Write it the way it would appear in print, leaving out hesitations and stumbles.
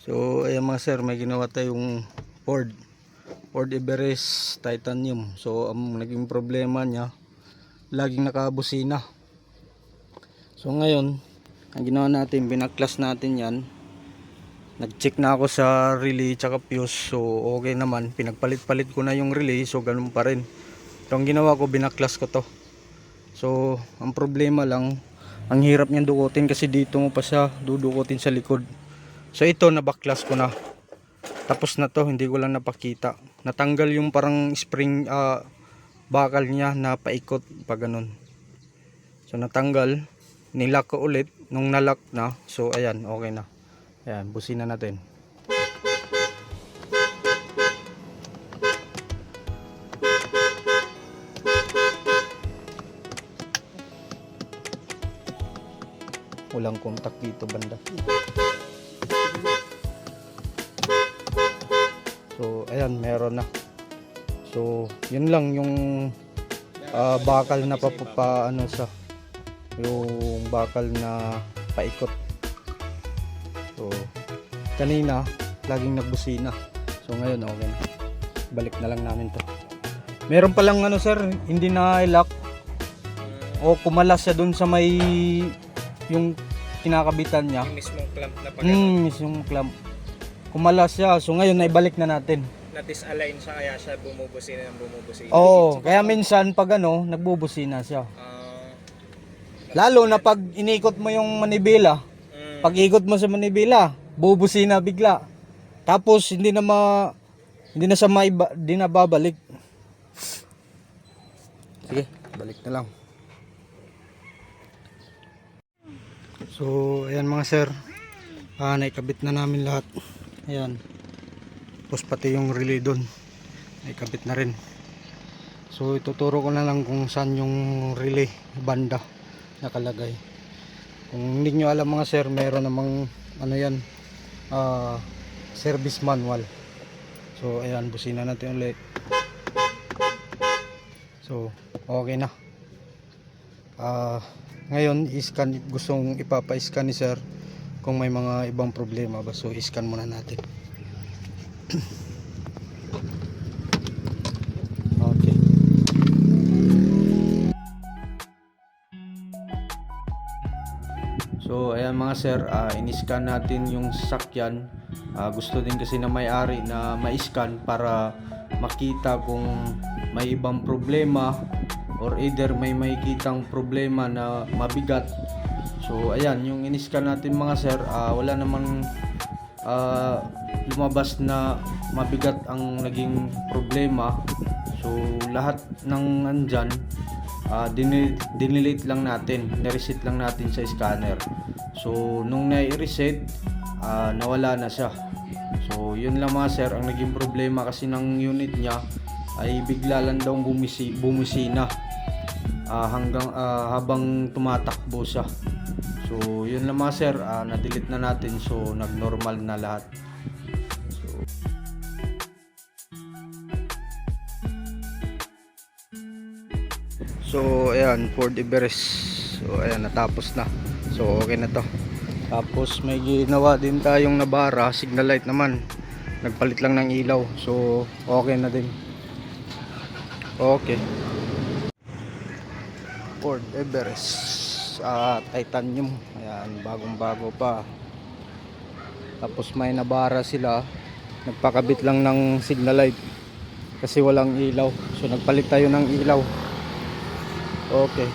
So ayan mga sir, may ginawa tayong Ford Everest titanium. So ang naging problema niya, laging nakabusina. So ngayon, ang ginawa natin, binaklas natin yan. Nag-check na ako sa relay tsaka fuse. So okay naman, pinagpalit-palit ko na yung relay. So ganun pa rin. So ang ginawa ko, binaklas ko to. So ang problema lang, ang hirap niyang dukutin kasi dito mo pa siya dudukutin sa likod. So ito, nabaklas ko na. Tapos na to, hindi ko lang napakita. Natanggal yung parang spring bakal niya na paikot pa ganun. So natanggal, nilock ko ulit. Nung nalock na, so ayan, okay na. Ayan, busina natin. Walang kontak dito banda. So ayan, meron na. So yun lang yung bakal na ano sa yung bakal na paikot. So kanina laging nagbusina. So ngayon okay na. Balik na lang namin to. Meron pa lang ano sir, hindi na lock. O kumalas siya dun sa may yung kinakabitan niya. Yung mismong clamp na pagano. Mismong clamp. Kumalas siya. So ngayon naibalik na natin. Na-disalign siya kaya siya bumubusina ng bumubusina. Oo, kaya minsan pag ano, nagbubusina siya. Lalo na pag inikot mo yung manibela. Pag ikot mo sa manibela, bubusina bigla. Tapos hindi na sa di na babalik. Sige, balik na lang. So, ayan mga sir. Naikabit na namin lahat. Ayan. Tapos pati yung relay doon. Naikabit na rin. So, ituturo ko na lang kung saan yung relay banda nakalagay. Kung hindi nyo alam mga sir, meron namang ano yan, service manual. So, ayan, busina natin ulit. So, okay na. Ngayon, i-scan, gustong ipapa-scan ni sir kung may mga ibang problema ba. So, i-scan muna natin. Okay. So, ayan mga sir, in-scan natin yung sasakyan. Gusto din kasi na may-ari na ma-scan para makita kung may ibang problema or either may makikitang problema na mabigat. So ayan, yung in-scan natin mga sir, wala namang lumabas na mabigat ang naging problema. So lahat ng andyan, dinelete lang natin, nireset lang natin sa scanner. So nung na-reset, nawala na siya. So yun lang mga sir, ang naging problema kasi ng unit niya ay bigla lang daw bumisina hanggang habang tumatakbo siya. So yun lang mga sir, na-delete na natin, so nag-normal na lahat. So ayan, Ford Everest. So ayan, natapos na. So okay na to. Tapos may ginawa din tayong nabara, signal light naman. Nagpalit lang ng ilaw. So okay na din. Okay. Ford Everest titanium. Ayan, bagong bago pa. Tapos may nabara sila. Nagpakabit lang ng signal light kasi walang ilaw. So nagpalit tayo ng ilaw. Okay.